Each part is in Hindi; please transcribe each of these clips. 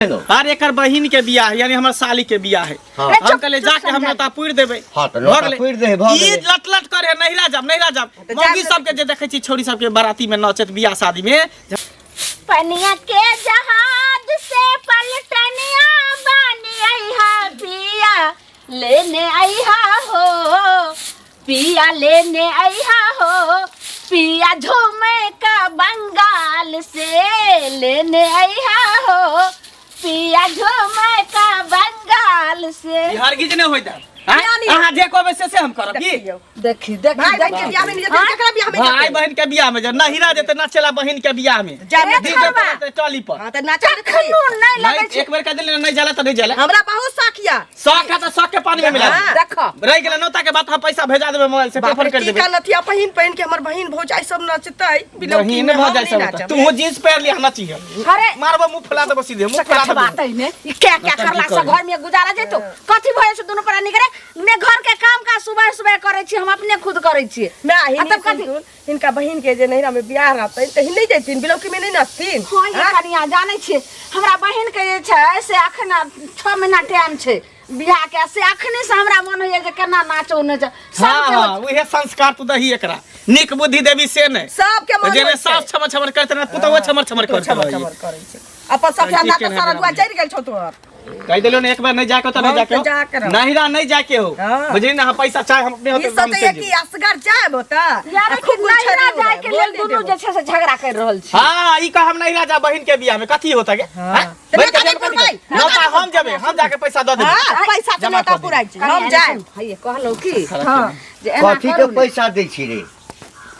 हर एक बहिन के बियाह है, यानी हमारे साली के बियाह है। हम कहले जाके हम नता पुर देबे। लट लट करे नहिरा जब मौगी सब के जे देखे छी छोरी सब के बाराती में नाचत बियाह शादी में। पनिया के जहाज से पलटनिया बानी आईहा पिया लेने आईहा हो, पिया लेने आईहा हो, पिया झूमे का बंगाल से लेने आईहा हो, पिया झूमे का बंगाल से। हर गिज ने होइता हां देखो वैसे से हम करब की देखी भाई बहन के बियाह में नहीं जाते, केकरा बियाह में जाते? भाई बहन के बियाह में नहिरा देते नाचेला बहन के बियाह में डीजे टॉली पर। हां त नाचा देते नहीं लगे एक बार कह देले नहीं जाला त नहीं जाला। हमरा बहुत साखिया शौक है तो शौक के पानी में मिला देखो रह गेल नौता के बात हम पैसा भेजा देबे मोबाइल से पेपर कर देबे। का नथिया पहन के हमर बहिन भौजाई सब नाचतै बहिन में भौजाई सब तू जींस पहन लिया नाची है। अरे मारबो मुंह फुला देबो सीधे मुंह फुला देबो बात है ने ई क्या करला से घर में गुजारा जैतो कथि भए से दोनों पर निकरे ने घर के काम का सुबह करे छी, हम अपने खुद करे छी। मैं तब कथि इनका बहिन के जे नहिरा में बियाह रहतै त नहीं जैतिन बिलौकी में नहीं नाचतिन। हां ये कनिया जानै छी हमरा बहिन के जे छै से अखन 6 महीना टाइम छै बियाह के, से अखने से हमरा मन होय जे केना नाचो न हां ओहे संस्कार तू दही एकरा निक बुद्धि देवी से नहीं सब के मन जेने सास छमर छमर करते न पुतवा छमर छमर करे छै अपन सब अंदर त सारा दुआ चढ़ गेल छौ तोर कह देलो ने एक बार नहीं जाके तो नहीं जाके नहिरा नहीं जाके हो बुझली ना। हम पैसा चाहे हम अपने होते ई सोचे कि असगर जाए होता यार कि नहिरा जाए के लेल दोनों जे छै से झगड़ा कर रहल छी। हां ई का हम नहिरा जा बहिन के बियाह में कथि होता के बहिन के बियाह में नौता हम जेबे हम जाके पैसा द देबे। हां पैसा जमा त पुराई छै हम जाए ये कहलो की हां जे कथि के पैसा दै छी रे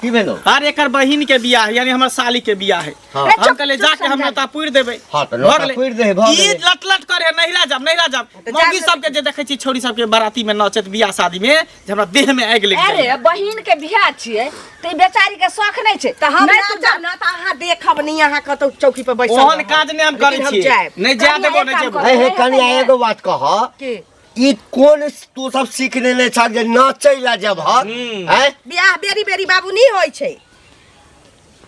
की भेलो? हर एक बहिन के बियाह है, यानी हमारे साली के बियाह है। हम कहले जाके हम नता पुर देबे। हां त नता पुर दे भ गेलै। लट लट करे नहिरा जब मौगी सब के जे देखे छी छोरी सब के बाराती में नाचत बियाह शादी में जे हमरा देह में आगि लग अरे बहिन के बियाह छिए त बेचारी के शौक नहीं छै त हम ना त अहाँ देखब नहीं, अहाँ कतौ चौकी पर बैसल ओहन काज ने हम करै छी नहीं जा देबो नहीं जेबो। हे कनिया एगो बात कह के ई कोन तू सब सीखने ने छ जे नाचैला जब हैं बियाह बेरी बेरी बाबू नहीं होय छै,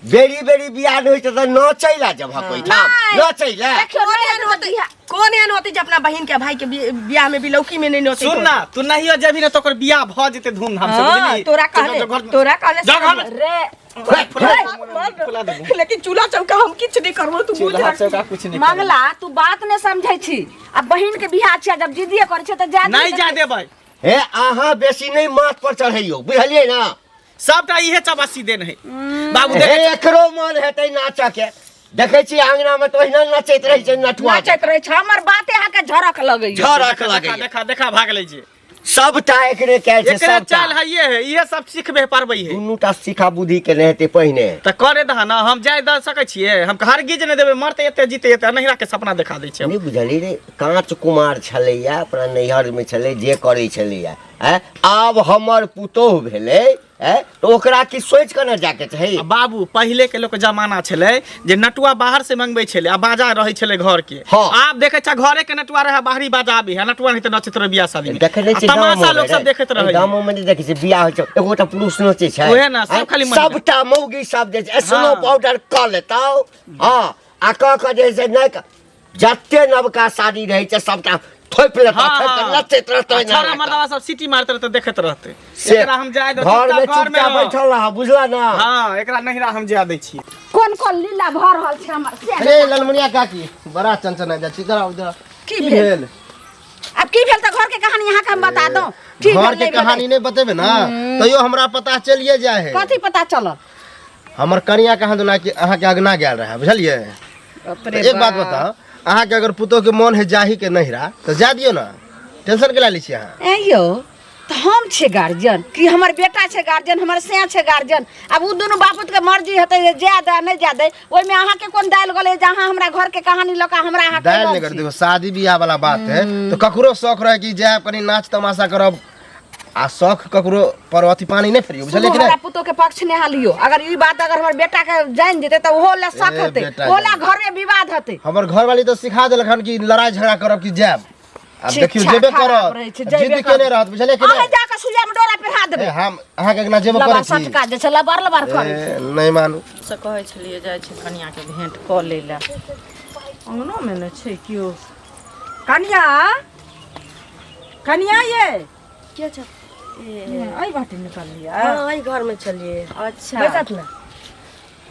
बेरी बेरी बियाह होय त नाचैला जब कोई ठाम नाचैला कौन एहन होते जे अपना बहिन के भाई के बियाह में बिलौकी में नहीं नोते। सुन ना तू नहीं जेबी ना तो ओकर बियाह भ जेते धूमधाम से बुझली। तोरा कहले रे लेकिन चूल्हा चौका हम किछ नहीं करबो तू बुझ चौका कुछ नहीं मंगला तू बात ने समझै छी। अब बहिन के बियाह छै जब जिद्दी करे छै त जा नहीं जा देबै। हे आहा बेसी नहीं माथ पर चढ़ैयो बुझलिए ना सबटा इहे चबासी देन है बाबू हे एकरो मन हेतै नाचा के देखे छी आंगना में तो ओहिना नाचैत रहै छै नठुआ नाचैत रहै छै हमर बाते हा के झरक लगै झरक लागै देखा देखा भाग ले जे सबटा एकरे कैल छै एकरे चाल है ये सब सीखबे पारबै है दुनूटा सिखा बुद्धि के रहते पहिने त करे दह ना हम जाय द सकै छियै। हम हर गिज ने देबे मरते एते जीते एते नहिरा के सपना दिखा दै छै। नहीं बुझली रे कांच कुमार छलैया अपना नैहर में छलै जे करै छलैया आब हमर पुतोह भेलै तो ओकरा की सोच के न जाके चाही। बाबू पहले के लोग जमाना छले जे नटुआ बाहर से मंगबै छले आ बाजा रहै छले घर के। आब देखे छ घरे के नटुआ रहे बाहरी बाजा आबे है नटुआ नहीं त नचित रह बियाह शादी में देखै छी तमाशा लोग सब देखैत रहे गामो में देखै छी बियाह होइ छै एगोटा पुरुष नचै छै ओहे ना सब खाली सबटा मौगी सब जे स्नो पाउडर क लेतौ हां आ क जे से नहीं जत्ते नवका शादी रहै छै सबटा थोप लेता नचैत रहतै ना छोरा मर्दवा सब सिटी मारते रहते देखैत रहते। एकरा हम जाय दो घर में बैठल रहा बुझला ना। हां एकरा नहिरा हम जा दै छी। कोन कोन लीला भर रहल छै हमर से अरे ललमनिया काकी बड़ा चंचन जा छी कराओ जरा की भेल। अब की भेल त घर के कहानी यहां के हम बता दो। ठीक घर के कहानी नहीं बतेबे ना तइयो हमरा पता चलिए जाय है। कथि पता चलल? हमर कनिया कहां दुना के अहाँ के अगना गेल रहा बुझलिए। एक बात बताओ अहाँ के अगर पुतो के मन है जाही के नहिरा तो जा दियो ना टेंशन के लै छी अहाँ। ए यो त हम छे गार्जियन कि हमर बेटा छे गार्जियन हमर से छे गार्जियन। अब उ दोनों बापूत के मर्जी हेतै जे जा दे नहीं जा दे ओइ में अहाँ के कोन दाल गले जहां हमरा घर के कहानी लका हमरा अहाँ दाल नहीं कर देखो शादी बियाह वाला बात है तो ककरो शौक रहे कि जाय कनी नाच तमाशा करब आ शौक ककरो पर अथी पानी नहीं फेरियो बुझले कि हमरा पुतो के पक्ष ने हालियो। अगर ई बात अगर हमर बेटा के जान जेते त ओहो ला शक हेतै ओला घर में विवाद हेतै। हमर घर वाली तो सिखा देलखन कि लड़ाई झगड़ा करब कि जाब अब देखियो जेबे करत जिद केने रहत बुझले कि अहाँ जाके सुइया में डोरा पहिरा देबे। हम अहाँ के अगना जेबे करे छी सटका जे छला बार करे नहीं मानू से कहै छलिए जाय छी कन्या के भेंट क लेला अंगनो में न छै क्यों कन्या कन्या ये क्या छ आई बाटे निकल लिया हां आई घर में चलिए अच्छा बैठत ना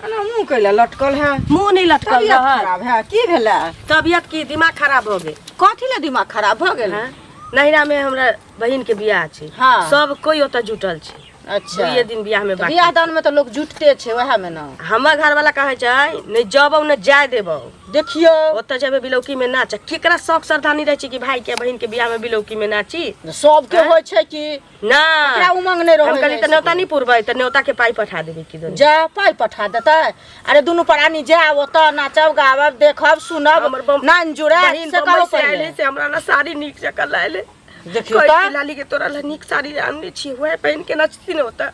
अना मुंह कैला लटकल है मुंह नहीं लटकल तबियत रहा खराब है की भेला तबियत की दिमाग खराब हो गए कथी ले दिमाग खराब भ गेल हाँ? नहिरा में हमरा बहिन के बियाह छै हाँ। सब कोई ओता जुटल छै अच्छा दुइये दिन बियाह में बाकी बियाह दान में तो लोग जुटते छे वह में ना हमर घर वाला कहे छै नहीं जबौ न जाय देबौ देखियो ओता जेबे बिलौकी में नाच केकरा शौक श्रद्धा नहीं रहे छै कि भाई के बहिन के बियाह में बिलौकी में नाची सब के होय छे कि ना एकरा उमंग नहीं हम रहे कहली त न्योता नहीं पुरबै त न्योता के पाई पठा देबे कि दोनों जा पाई पठा देता अरे दुनु प्राणी जाओ ओता नाचब गावब देखब सुनब हमर बम- नान जुड़ा बहिन से बम्बई कहो से पहले आइले से हमरा ना साड़ी नीक जका लाइले देखियो कोई त लाली के तोरा ला नीक साड़ी आनने छी होय पहन के नचती न होता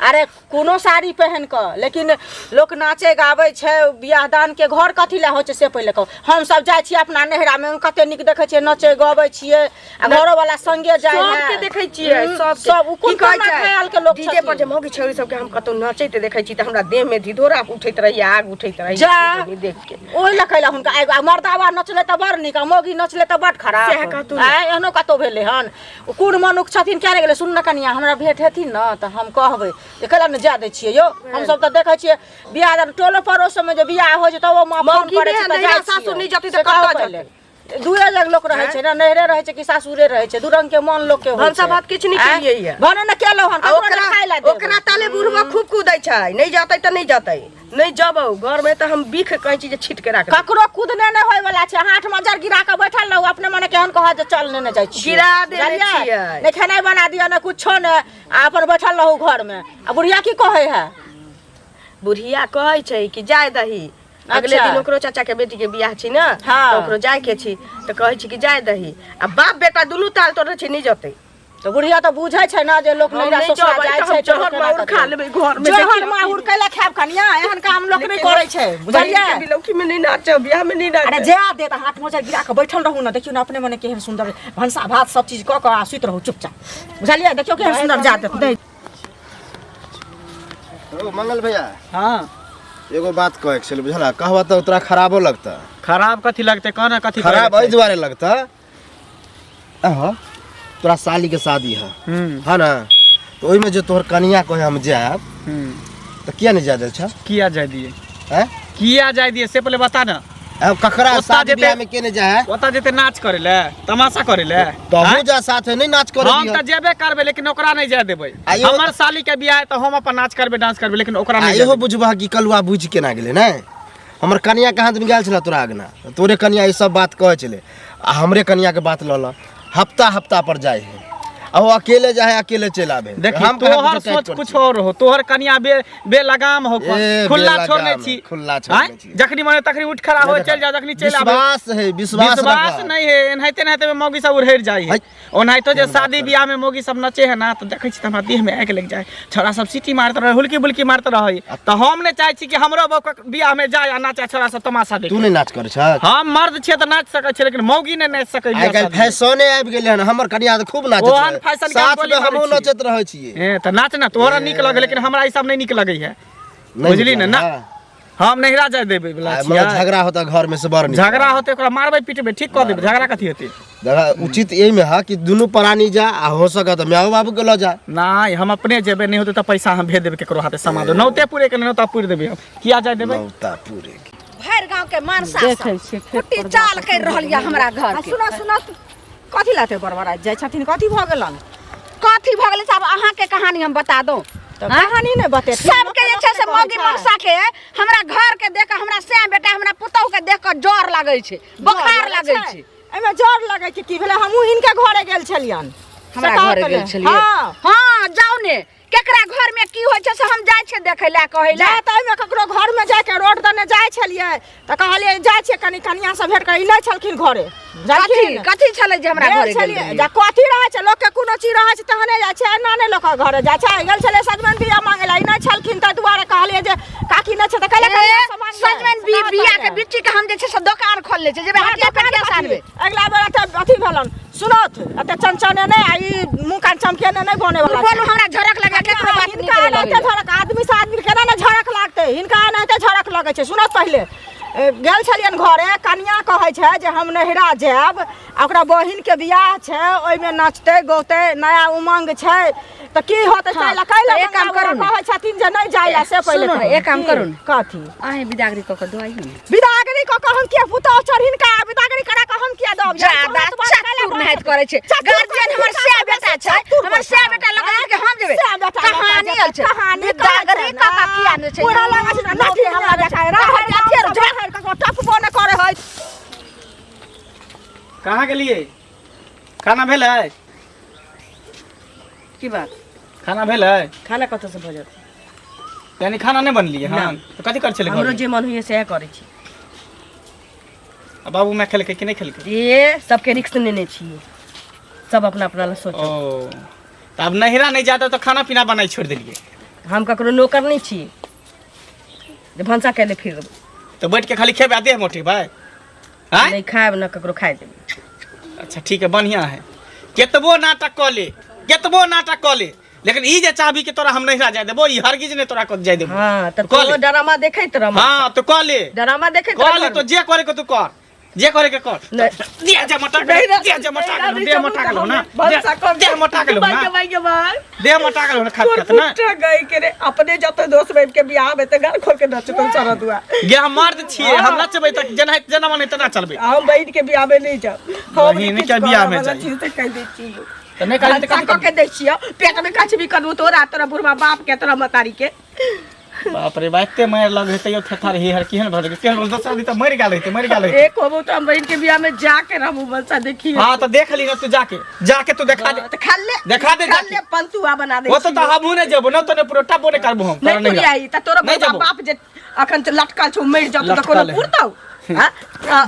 अरे कोनो साड़ी पहन क लेकिन लोग नाचे गावे छे बियाह दान के घर कथी ला होय छे से पहले कहो हम सब जाय छी अपना नहरा में कते निक देखे छिए नचे गावे छिए आ घरो वाला संगे जाय है सबके देखै छियै सब उ कोन ख्याल के लोग डीजे पर जे मौगी छौरी सबके हम कतौ नचैते देखै छी त हमरा देह में धिधोरा उठैत रही आग उठैत रही जा। देख के ओइ ला कैला हुनका एगो मर्दावा नचले त बड़ निक आ मौगी नचले त बड़ खराब सएह कहतू ने। आय एहनो कतो भेले हन कोन मनुख छथिन क्या रे गेले सुन न कनिया हमरा भेट हेथिन न त हम कहबै देखला न जा दे छिए यो हम सब त देखै छिए बियाह दान टोलो पड़ोस में जे बियाह हो जे त वो मां फोन मौगी करे ने छै त नैहरा जाय सासुर नहीं जति त से कहो कतऽ पहिले। दुए जग लोग रहे छै ना नहरे रहे छै कि सासुरे रहे छै दू रंग के मन लोग के होय हम सब बात किछ नहीं केलिए या भने न केलो हन ओकरा खाय ला ओकरा ताले बुढ़वा खूब कूदै छै नहीं जातै त नहीं जातै नहीं जबौ घर में त हम बीख कहै छी जे छीट के राख ककरो कूदने न होय वाला छै हाथ में जर गिरा के बैठल रहू अपने मने केहन कह जे चल ने जाय छी गिरा देने छियै। ने खाना बना दिया न कुछो ने आ अपन बैठल रहू घर में आ बुढ़िया की कहे है बुढ़िया कहै छै कि जाय दही अगले अच्छा। दिन ओकरो चाचा के बेटी के बियाह छी ना हाँ। तो ओकरो जाय के छी त कहै छी कि जाय दही आ बाप बेटा दुनू ताल तोड़े छी नहीं जतै तो बुढ़िया तो बुझै छै ना जे लोग हम नैरा नहीं ससुरा जबै जाय त छै हम जहर माउर खा लेबै घर में जहर माहुर कैला खाब कनिया एहन काम लोग नहीं करे छै बुझलियै बिलौकी में नहीं नाचो बियाह में नहीं अरे नाचो जा दे त हाथ में जर गिरा के बैठल रहू ना देखियो ना अपने मने केहन सुंदर भंसा भात सब चीज क के आ सुत रहू चुपचाप बुझलियै देखियो केहन सुंदर जा दे ओ मंगल भैया हां एगो बात कहे के छल बुझला कहबा त तोरा खराबो लगता खराब कथी लगते कहना कथी खराब एहि दुआरे लगता अह तोरा साली के शादी है है ना तो ओइ में जो तोहर कनिया कहे हम जाब तो किया नहीं जा दे छ किया जाय दिए हैं किया जाय दिए से पहले बता ना अब ककरा ओता शादी जेते- बियाह में के नहीं जाए ओता जेते नाच करे ले तमाशा करे ले तो हम जा साथ नहीं नाच कर हम त जेबे करबे लेकिन ओकरा नहीं जाय देबै आइयो- हमर साली के बियाह है त हम अपन नाच करबे डांस करबे लेकिन ओकरा नहीं इहो जाय बुझबा कि कलुआ बुझ के ना गेले ना हमर कनिया कहाँ दिन गेल छला तोरा आगना तोरे कनिया ई सब बात कहे छले आ हमरे कनिया के बात ल हफ्ता हफ्ता पर जाए है आ वो अकेले जाए अकेले चला आवे देखी हम कहाँ तोहर कुछो टाइट सोच कर कुछ छियै। और हो तोहर कनिया बेलगाम हो ए, खुला बेलगाम, छोड़ने छी खुला छोड़ने आँय? छी। जखनी मने तखनी उठ खड़ा हो चल जा जखनी चल आवे विश्वास है विश्वास विश्वास रखा। नहीं है एनाहिते एनाहिते में मौगी सब उड़ेर जाई है है। ओनाहितो जे शादी बियाह में मौगी सब नचे है ना तो देखै छी त हमरा देह में आग लग जाए छोरा सब सीटी मारत रहे हुलकी बुलकी मारत रहे त हम ने चाहे छी कि हमरो बियाह में जाए आ नाचे छोरा सब तमाशा तू देखे नहीं नाच कर छ हम मर्द छियै त नाच सकै छी लेकिन मौगी नहीं नाच सकै आइ काल्हि फैशने आबि गेलै हन हमर कनिया त खूब नाचत ओहन रहे। फैशन के साथ बोली में हमहूँ मारै नचत रहै छियै ए त नाच ना तोहरा निक लगे लेकिन हमरा ई सब नहीं निक लगे है नहीं बुझली निकला, ना हाँ। हम नहिरा जाय देबै बला आ, छियै मतलब झगड़ा होता घर में से बड़ निकला। झगड़ा होते ओकरा मारबै पीटबै ठीक कऽ देबै झगड़ा कथी हेतै देखा उचित यही में है कि दुनू प्राणी जा आ हो सके तो माओ बाबू के लो जा नहीं हम अपने जेबै नहीं होते तो पैसा हम भेज देबै केकरो हाथे सामान दो नौते पूरे के नौता पूर देबै हम किया जाय देबै नौता पूरे के। भर गांव के मानसा कुट्टी चाल कर रहल या हमरा घर के सुना सुना कथी लाते बरबरा जाय छथिन कथी भ गेलन कथी भ गेलै साहब अहाँ के कहानी हम बता दो तो कहानी नहीं बते सबके जे छै से मौगी मौसा के हमरा घर के देख हमरा से बेटा हमरा पुतौ के देख के जोर लागै छै बुखार लागै छै एमे जोर लगे कि की भेले हमहू इनके घरे गेल छलियन हमरा घरे गेल छलिए हां जाऊ ने केकरा घर में की होय छै से हम जाय छै देखै ला कहै ला त एमे ककरो घर में जाय के रोड दने जाय छलिए त कहलिए जाय छै कनी कनिया से भेट कर ई नै छलखिन घरे कथी कथी छलै जे हमरा घरे गेल छलिए जा कथी रहै छै लोग के कोनो चीज रहै छै तहने जाय छै ना ने लोग के घरे जाय छै गेल छले सजमन बिया मांगेला ई नै छलखिन त दुआरे कहलिए जे काकी नै छै त कहले सजमन बिया के बिच्ची के हम जे छै से दुकान खोल ले छै जेबे हटिया पे के सानबे अगला बेर त अथी भेलन सुनत अते चंचने नै आई मुंह कान चमके नै बने वाला बोलू हमरा झरक लगा केकरो बात नहीं इनका करे एनाहिते झड़क आदमी से आदमी केना ने झड़क लागते हिनका एनाहिते झड़क लगे छै सुनत पहले गेल छलियन घरे कनिया कहै छै जे हम नहिरा जायब ओकरा बहिन के बियाह छै ओइमे नाचते गौते नया उमंग छै त की होतै कैला कैला एक काम करू कहै छथिन जे नहीं जाइला से पहिले सुनो एक काम करू कथी आहे बिदागरी क दवाई बिदागरी क हम के पुतौ चढ़िन का बिदागरी करा क हम के दब ज्यादा चतुर नहीं करे छै गार्जियन हमर से बेटा छै हमर से बेटा लगा के हम देबे कहानी हल छै बिदागरी का किया न छै पूरा लगा छै लाठी हमरा देखाय रहा है का टपबो न करे है कहाँ के लिए खाना भेल है की बात खाना भेल है खाना कत से भ जात यानी खाना नहीं बनलिए हां तो कथि कर छले हमरो जे मन होइए से करै छी बाबू मैं खेल के कि नहीं खेल के ये सबके रिक्स लेने छिए सब अपना अपना ला सोचो ओ तो अब नहिरा नहीं जाता तो खाना पीना बनाई छोड़ दिलिए हम ककरो नौकर नहीं छिए जे भंसा कैले फिर तो बैठ के खाली खेबे दे मोटी भाई हां नहीं खाएब ना ककरो खाए देबे अच्छा ठीक है बढ़िया है केतबो नाटक क ले लेकिन ई जे चाहबी के तोरा हम नहिरा जाय देबो ई हरगिज ने तोरा क जाय देबो हां त तो ड्रामा देखैत रह हां तो क ले ड्रामा देखैत क ले तो जे करे के तू कर जे करे के कर दे जा मटा दे जा मटा दे मटा के लो ना दे मटा के लो ना दे मटा के लो ना खात खात ना गई के रे अपने जत दोस्त बहन के बियाह में त घर खोल के नचतो सारा दुआ गे हम मर्द छिए हम नचबै त जना माने तना चलबै हम बहन के बियाह में नहीं जाब बहिन के बियाह में जाई चीज कह दै छी त नहीं कहली त का के दै छियो पेट में कछ भी करबो तोरा तोरा बुढ़वा बाप के तोरा मतारी के बाप रे बाते मार लग हेतै थथार हे हर केहन भर केहन रोज दस आदमी त मर गेल हेतै एक होबो तो हम बहन के बियाह में जाके रहबो बच्चा देखिए हां तो देख ली ना तू जाके तू देखा दे तो खाले देखा दे खाले पंतुआ बना दे वो तो हमहु ने जेबो न तो ने पुरोटा बोने करबो हम नहीं पूरी आई त तोरा बुढ़वा बाप जे अखन त लटकल छौ मर जत त कोनो पुरतौ हां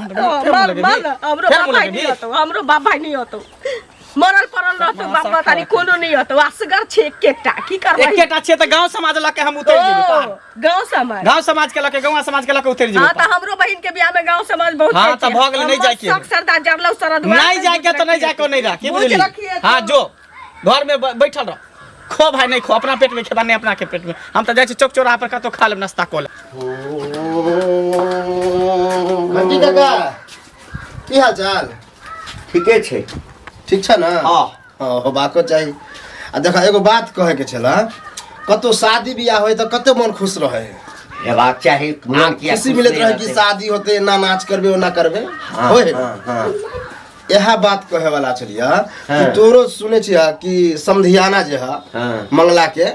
हमरो बाप भाई नहीं होतो हमरो बाप भाई नहीं होतो मरल परल रहतो बाप बतानी कोनो नहीं होतो असगर छे केटा की करबै एकेटा छे त गांव समाज लके हम उतर जेबे गांव समाज के लके गांव समाज के लके उतर जेबे हां त हमरो बहिन के बियाह में गांव समाज बहुत हां त भ गेल नहीं जाय के सब सरदार जरलौ सरद नहीं जाय के तो नहीं जाय को नहीं रह की बुझली हां जो घर में बैठल रह खो भाई नहीं खो अपना पेट में खेबा नहीं अपना के पेट में हम त जाय छी चौक चौराहा पर कतो खा लेब नाश्ता कोला मंजी काका की हाल चाल ठीके छै ठीक छै ना हां होबाको चाही आ देखा एगो बात कहे के छला कतो शादी बियाह होय त कते मन खुश रहे हेबाक चाही मन किया खुशी मिलत रहे कि शादी होते ना नाच करबे ना करबे होय हां यह बात कहे वाला छलिया कि तोरो सुने छिया कि समधियाना जे है मंगला के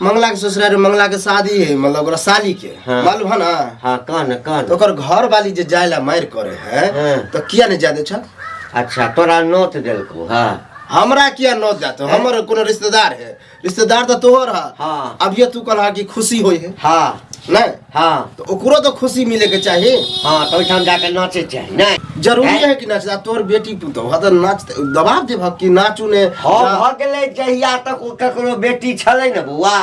मंगला के ससुराल मंगला के शादी है मतलब ओकरा साली के मालूम है ना हां कान तो ओकर घर वाली जे जायला मार करे है तो किया नहीं जादे छ अच्छा तोरा नोट देलको हां हमरा किया नोट जातो हमर कोनो रिश्तेदार है रिश्तेदार तो तोहर है हां अब ये तू कहला कि खुशी होई है हां नहीं हां तो ओकरो तो खुशी मिले के चाहिए हां तो हम जाके नाचे चाहिए नहीं जरूरी है कि नाच तोर बेटी पुतो ह त नाच दबाव दे कि नाचू ने हां भ गेलै जहिया तक ओ ककरो बेटी छलै न बुआ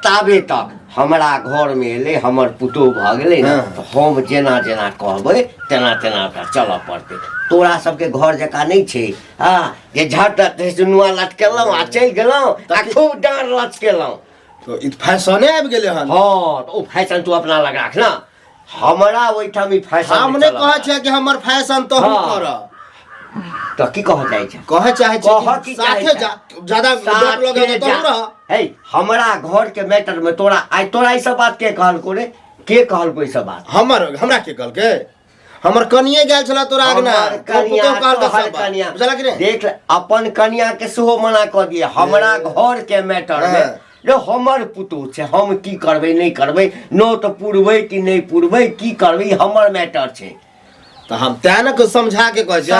ताबे तक हमरा घर में एले हमर पुतो भ गेलै न हम जेना जेना कहबै तेना तेना ओकरा चलऽ पड़तै तोरा सबके घर जका नहीं छै हां जे झट सुनुआ लटकेलौ आ चल गेलौ आ खूब डांर लचकेलौ तो इ फैशने आबि गेले हन हां तो ओ फैशन तू अपना लगा राख ना हमरा ओइठाम ई फैशन हमने कहै छै कि हमर फैशन तो हम कर तो की कह जाय छै कहे चाहे छै साथे ज्यादा लोग लगे तो रह हे हमरा घर के मैटर में तोरा ई सब बात के कहल को रे के कहल को ई सब बात हमरा के कहल के हमर कनिए गेल छला तोरा आगना कनिया बुझला कि नहीं देख अपन कनिया के सेहो मना क दिए हमरा घर के मैटर में जो हमर पुतो छै हम की करबै नहीं करबै नो तो पुरबै कि नहीं पुरबै की करबै हमर मैटर छै तो हम तेन को समझा के कह जा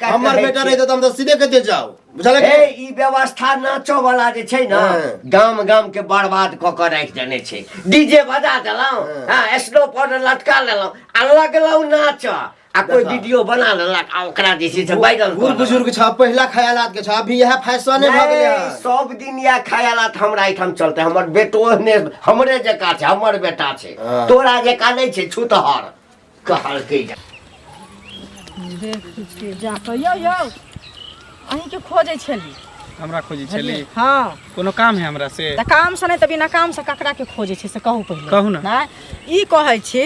हमर बेटा नहीं तो हम तो सीधे कहते जाओ बुझला कि ए ई व्यवस्था नाचो वाला जे छै ना गाम गाम के बर्बाद क के राख देने छै डीजे बजा देलौ हां स्नो पाउडर लटका लेलौ आ लगलौ नाच आ कोई वीडियो बना लेलक आ ओकरा जे छै वायरल बूढ़ बुजुर्ग छ पहिला ख्यालात के छ अभी यह फैशन भ गेलै सब दिन या ख्यालात हमरा एठाम चलते हमर बेटो ने हमरे जका छै हमर बेटा छै तोरा जका नहीं छै छुतहर कहल के देख के जा कहियो यो अहीं के खोजै छली हमरा खोजी छली हाँ कोनो काम है हमरा से त काम से नहीं त बिना काम से ककरा के खोजे छी से कहू पहिले कहू ना। नहीं ई कहै छी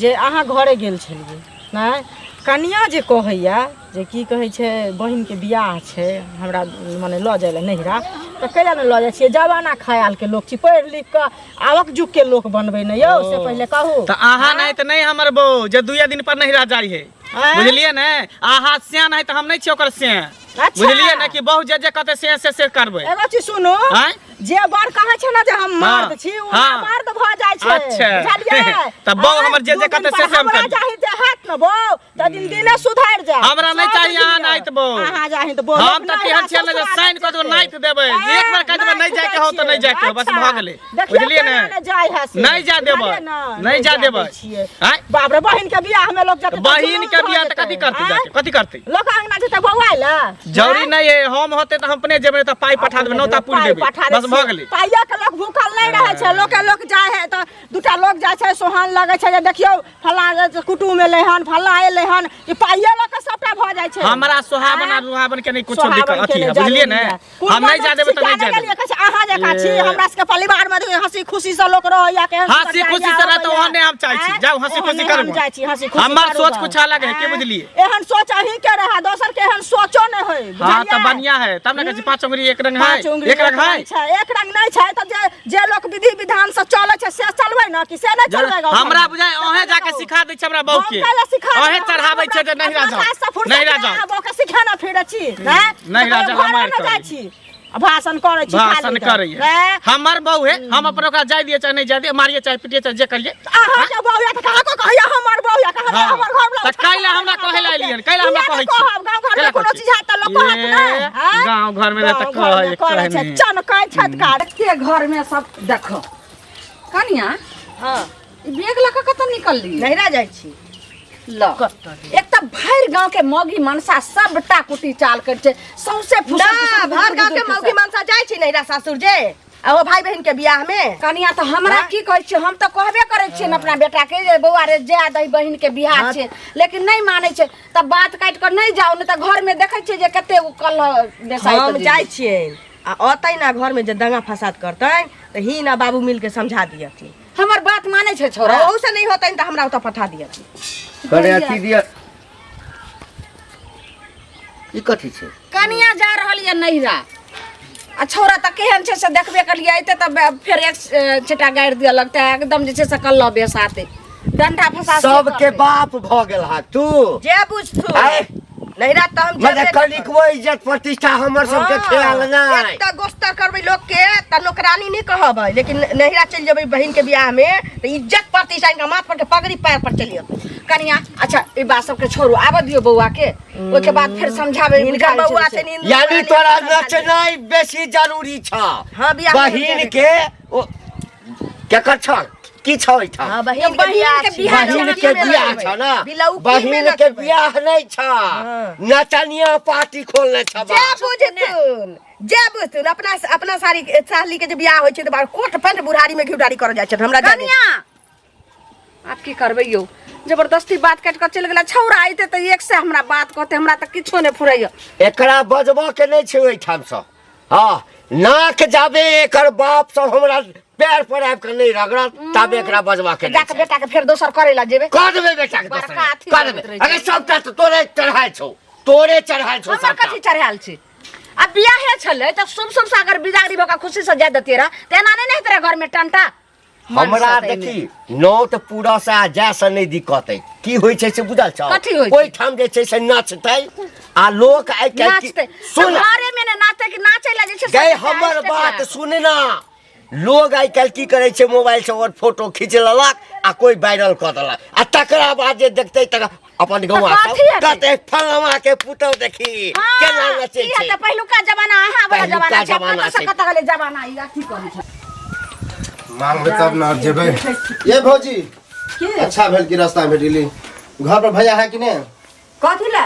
जे अहाँ घरे गेल छलिए नहीं कनिया जे कहैया जे की कहै छै बहिन के बियाह छै हमरा माने ल जाय ले नहिरा त कैला न ल जाय छियै जवाना ख्याल के लोग छी पढ़ लिख के आवक जुग के लोग बनबै न यौ से पहिले कहू त आहा नहीं त नहीं हमर बो जे 2 दिन पर नहिरा जाई है बुझलिए ने आहा सियान है त हम नहीं छी ओकर से बुझलिए ना कि बहुत जे कते से करबै एगो चीज सुनो जे बड़ कहै छै ना जे हम मर्द छी उ मर्द भ जाय छै बुझलिए त बौ हमर जे कते से हम कर चाहि जे हाथ न बौ त दिन दिने सुधार जा हमरा नहीं चाहिए आहा नाइत बौ आहा जाहि त बौ हम त केहन छियै जे साइन क देबै नाइत देबै एक बार कह देबै नहीं जाय के हो त नहीं जाय के बस भ गेलै बुझलिए ने नहीं जा देबै नहीं जा देबै बाप रे बहिन के बियाह में लोग जाते बहिन के बियाह त कथि करते जाके कथि करते लोग अंगना जेते बौआइला जरूरी नहीं है हम होते त हम अपने जेबै त पाई पठा देबै नौता पूर देबै बस भ गेलै पाइया के लोग भूखल नहीं रहे छै लोग जाय है त दुटा लोग जाय छै सोहान लगे छै जे देखियो फल्ला कुटुम में लेहन फल्ला एले हन कि पाइया लोग के सबटा भ जाय छै हमरा सोहाबना रुहाबन के नहीं कुछो दिक्कत अथी है बुझलिए ने हम नहीं जा देबै त नहीं जा देबै अहाँ जे का छी हमरा सबके परिवार में हंसी खुशी से लोग रहया के हंसी खुशी से रह त ओहने हम चाहै छी जाऊ हंसी खुशी करब जाय छी हंसी खुशी हमर सोच कुछ अलग है के बुझलिए एहन सोच अही के रहा दोसर के एहन सोचो नहीं होय हां त बढ़िया है तब ना कहै छी 5 उंगली एक रंग है एक रंग है एक रंग नहीं छै त जे लोग विधि विधान से चले छै से चलबै ना कि से नहीं चलबेगा हमरा बुझाय ओहे जाके सिखा दै छै हमरा बहू के ओहे चढ़ाबै छै जे नहीं राजा नहीं राजा बहू के सिखाना फिर छी नहीं राजा हमार जाय छी भाषण करे छी भाषण करे हमर बहू है हम अपन ओकरा जाय दिए चाहे नहीं जाय दिए मारिए चाहे पिटिए चाहे जे करिए अहाँ के बहू या त कहा को कहया हमर बहू या कहा हमर घर में त कैला हमरा कहै ला एलियन कैला हमरा कहै छी गांव घर में कोनो चीज है त लोग कहत ना गांव घर में त कहै छै चन कह छटकार के घर में सब देखो कनिया हां बेग लक कत निकलली नहिरा जाय छी ल एक त भैर गांव के मौगी मनसा सबटा कुटी चाल कर छै सौसे ना भर गांव के मौगी मनसा जाय छी नहिरा सासुर जे आ ओ भाई बहन के बियाह में कनिया तो हमरा की कहै छै हम तो कहबे करे छियै अपना बेटा के जे बौआ रे जा दही बहन के बियाह छै लेकिन नहीं माने छै तब बात काट कर नहीं जाओ न त घर में देखै छै जे कते कल देसाई हम जाय छियै आ ओतै ना घर में जे दंगा फसाद करतै त ही ना बाबू मिल के समझा दियथि हमर बात माने छै छोरा ओहू से नहीं होतै त हमरा ओत पठा दियथि करे अथी दिया ई कथी छै कनिया जा रहल ये नहिरा आ छोरा त केहन छै से देखबे कलिए आइते त फिर एक छटा गाड़ दिया लगता है एकदम जे छै से कल्ला बेसाते डंडा फसा सबके बाप भ गेल हा तू जे बुझथु नहिरा त हम मजे कनिकवो इज्जत प्रतिष्ठा हमर सबके ख्याल नै त गोस्तर करबै लोग के त नौकरानी नहीं कहबै लेकिन नहिरा चल जेबै बहिन के बियाह में त इज्जत प्रतिष्ठा इनका माथ पर के पगड़ी पैर पर चलियो कनिया अच्छा ई बात सब के छोड़ू आब दियो बौआ के ओइ के बाद फिर समझाबे इनका बौआ से नींद यानी तोरा नचनाई बेसी जरूरी छ हां बियाह बहिन के केकर छ की छ इठा हां बहिन के बियाह छ ना बहिन के बियाह नहीं छ नचनिया पार्टी खोलने छ जे बुझतुन अपना साली के जे बियाह होय छै त कोट पैंट बुढ़ारी में घिउडारी कर जाय छै हमरा जाने कनिया आप की करबै यो जबरदस्ती बात काट कर चल गेला छौरा आइते त एक से हमरा बात कहते हमरा त किछो नै फुरैय एकरा बजबो के नहीं छै ओइ ठाम से हां नाक जाबे एकर बाप सब हमरा पैर पर आब के नहीं रगड़ तबे एकरा बजबा के जाके बेटा के फिर दोसर करे ला जेबे कर देबे बेटा के दोसर कर देबे अरे सबटा त तोरे चढ़ाय छौ हमरा कथि चढ़ाल छी अब बियाह है छले त शुभ से अगर बिदागरी भका खुशी से जाय दते रा तेना नहीं तेरा घर में टंटा हमरा देखी नौत पूरा से जा से नहीं दिक्कत है की होय छै से बुझल छ कोई ठाम जे छै से नाचतै आ लोक आइ के सुन घरे में ने नाचते कि नाचे ला जे छै गई हमर बात सुन ना लोग आइ काल की करे छै मोबाइल से और फोटो खींच लेलक आ कोई वायरल कर देलक आ तकरा बाद जे देखतै तक अपन गौवा कहते फलवा के पुतौ देखी केना नाचे छै त पहिलुका जमाना अहाँ वाला जमाना छै कत गले जमाना ई की कहै छै मांगबे तब ना जेबे ये भौजी अच्छा भेल की रास्ता भेटिली घर पर भैया है कि नहीं कथि ला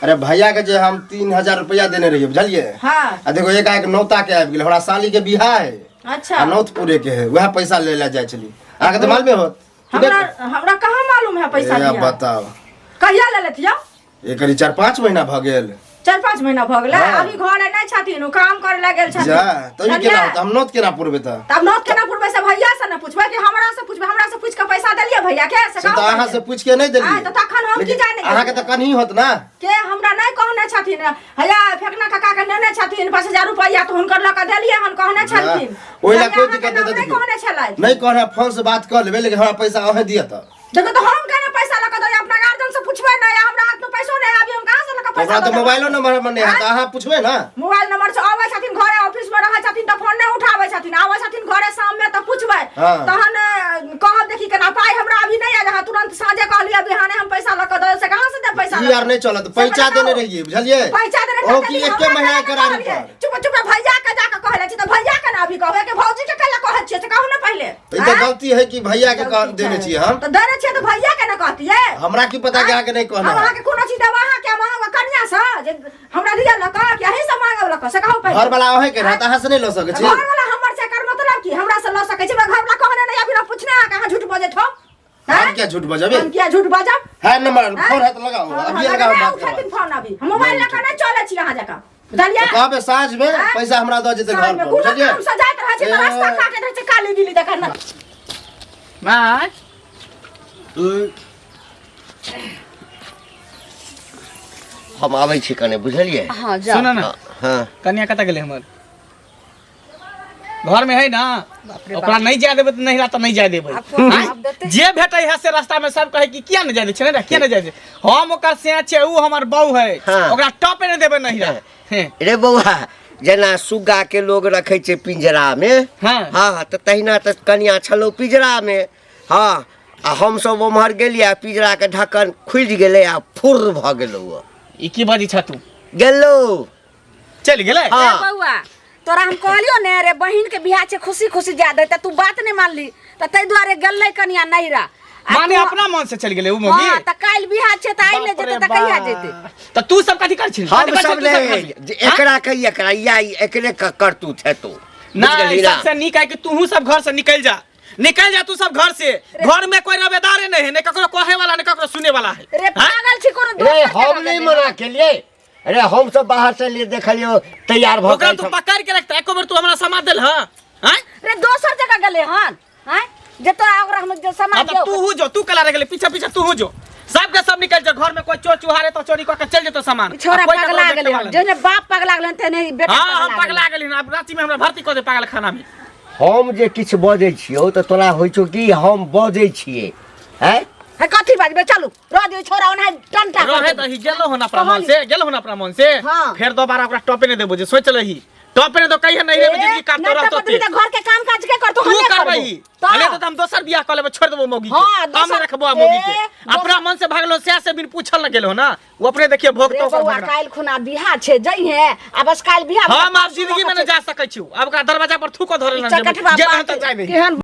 अरे भैया के जे हम 3000 रुपया देने रहिए बुझलिए हां आ देखो एक नौता के आबि गेल हमरा साली के बियाह है अच्छा नौत पूरे के है वह पैसा ले ले जाय छली आके त मालूम होत हमरा कहां मालूम है पैसा दिया बताओ कहिया ले लेतिया एक 4-5 महीना भ गेल 4-5 महीना भ गेलै हाँ। अभी घरे नै छथिन ओ काम करे ला गेल छथिन जा तभी केना होता हम नोत केना पुरबे त तब नोत केना पुरबे से भैया से न पूछबे कि हमरा से पूछबे हमरा से पूछ के पैसा देलिए भैया के से से त अहाँ से पूछ के नहीं देलिए तो तखन हम की जाने अहाँ के त कनही होत ना के हमरा नहीं कहने छथिन भैया फेकना काका के नेने छथिन 5000 रुपया तो हुनकर लक देलिए हन कहने छथिन ओइला कोई दिक्कत नहीं नहीं कहने छलै नहीं कहना फोन से बात कर लेबे लेकिन हमरा पैसा अहे दिया त देखो तो हम केना पैसा लक दे अपना गार्जियन से पूछबे नहीं हमरा हाथ में पैसो नहीं अभी हम कहां से लक पैसा हमरा तो मोबाइलो नंबर में नहीं है त अहाँ पूछबे ना मोबाइल नंबर से आवे छथिन घरे ऑफिस में रहै छथिन त फोन नहीं उठावे छथिन आवे छथिन घरे शाम में त पूछबे हाँ। तहन कहब देखी केना पाई हमरा अभी नहीं आ जहां तुरंत साँझे कहलिए बिहाने हम पैसा लक दे से कहां से दे पैसा ई यार नहीं चलत पैसा देने रहिए बुझलिए पैसा देने ओ की एक के महीना करारी पर चुप चुप भैया के जाके कहले छी त भैया के ना अभी कहबे के भौजी के कहले कहै छी से कहू ना पहले ई त गलती है कि भैया के कह देने छी हम त देने छी त भैया के ना कहतिए हमरा की पता कि आके नहीं कहना हम आके कोनो चीज देबा के मांग कन्या से जे हमरा दिया लक कि यही से मांगे लक से कहू पहले घर वाला ओहे के रहता अहाँ से नहीं लो सके छी घर वाला हमर से कर मतलब की हमरा से ल सकै छी घर वाला कहने नहीं अभी ना पूछने कहां झूठ बजे थो हम क्या झूठ बजाबे हम क्या झूठ बजब है नंबर फोन है तो लगाओ अभी लगाओ बात उठाती करो फोन अभी हम मोबाइल लेकर नहीं चले छी यहां जाकर बुझलिए तो कहबे साँझ में पैसा हमरा दे जेते घर पर बुझलिए हम सजाइत रह छी रास्ता काटे रह छी काली दिली देख ना माय हम आबै छी कने बुझलिए हां सुन ना हाँ कन्या कत गेले हमर घर में है ना ओकरा नहीं जाय देबे त नहीं रात नहीं जाय देबे जे भेटै है से रास्ता में सब कहे कि किया नहीं जाय दे छै ना किया नहीं जाय दे हम ओकर से छै उ हमर बहू है हाँ। ओकरा टॉपे नहीं देबे नहीं रे रे बौआ जेना सुग्गा के लोग रखे छै पिंजरा में हाँ। हाँ तो तहिना तो कन्या छलो पिंजरा में हाँ आ हम सब उम्हर गेलिए पिंजरा के ढक्कन खुल गेले आ फुर भ गेलो ई की बाजी छ तू गेलो चल गेले हाँ। बउआ तोरा हम कहलियो ने रे बहिन के बियाह छे खुशी खुशी जा दे त तू बात नहीं मान ली त तै द्वारे गेलै कन्या नहिरा माने अपना मन से चल गेले उ मोगी हां त काल बियाह छे त आई ले जेते त कहिया जेते त तू सब कथि कर छी हम सब ने एकरा कही एकरा या एकरे करतूत है तो ना सबसे नीक है कि तू सब घर से निकल जा तू सब घर से घर में कोई रवेदार नहीं है, नहीं ककरो कहे वाला नहीं ककरो सुने वाला है। रे पागल छी कोनो रे हम नहीं मना के लिए अरे हम सब बाहर से लिए देखलियो तैयार भ ओकरा गए तू पकड़ के रखता एको बार तू हमरा समाद देल ह हैं रे दोसर जगह गेले हन हैं जे तोरा ओकरा हम जो समाज तो तू हो जो तू कला रह गेले पीछे पीछे तू हो जो सब के सब निकल जा घर में कोई चोर चुहारे तो चोरी करके चल जेतो सामान छोरा पगला गेले हन जेने बाप पगला गेले तेने बेटा हां हम पगला गेली अब रांची में हमरा भर्ती कर दे पागल खाना में हम जे किछ बजै छियौ त तोरा होइ छौ कि हम बजै छियै हैं है कथि बाजबे चलू रो दे छोरा ओना टंटा रहे त ही गेलो हन अपना मन से हाँ। फिर दोबारा ओकरा टॉपे नहीं देबो जे सोच लही टॉपे नहीं तो कहिए नहीं रे जिंदगी काटतो रहतो ते घर के काम काज के कर तू तू हने करबही अरे तो हम दोसर बियाह कर लेबे छोड़ देबो मौगी हाँ, के हम रखबो मौगी के अपना मन से भागलो से बिन पूछल न गेलो ना वो अपने देखिए भोग तो बउआ काल खुना बियाह छे जई है आ बस काल बियाह हम आप जिंदगी में न जा सकै छी अब का दरवाजा पर थूको धरे न चकटवा जे रहत जाय दे केहन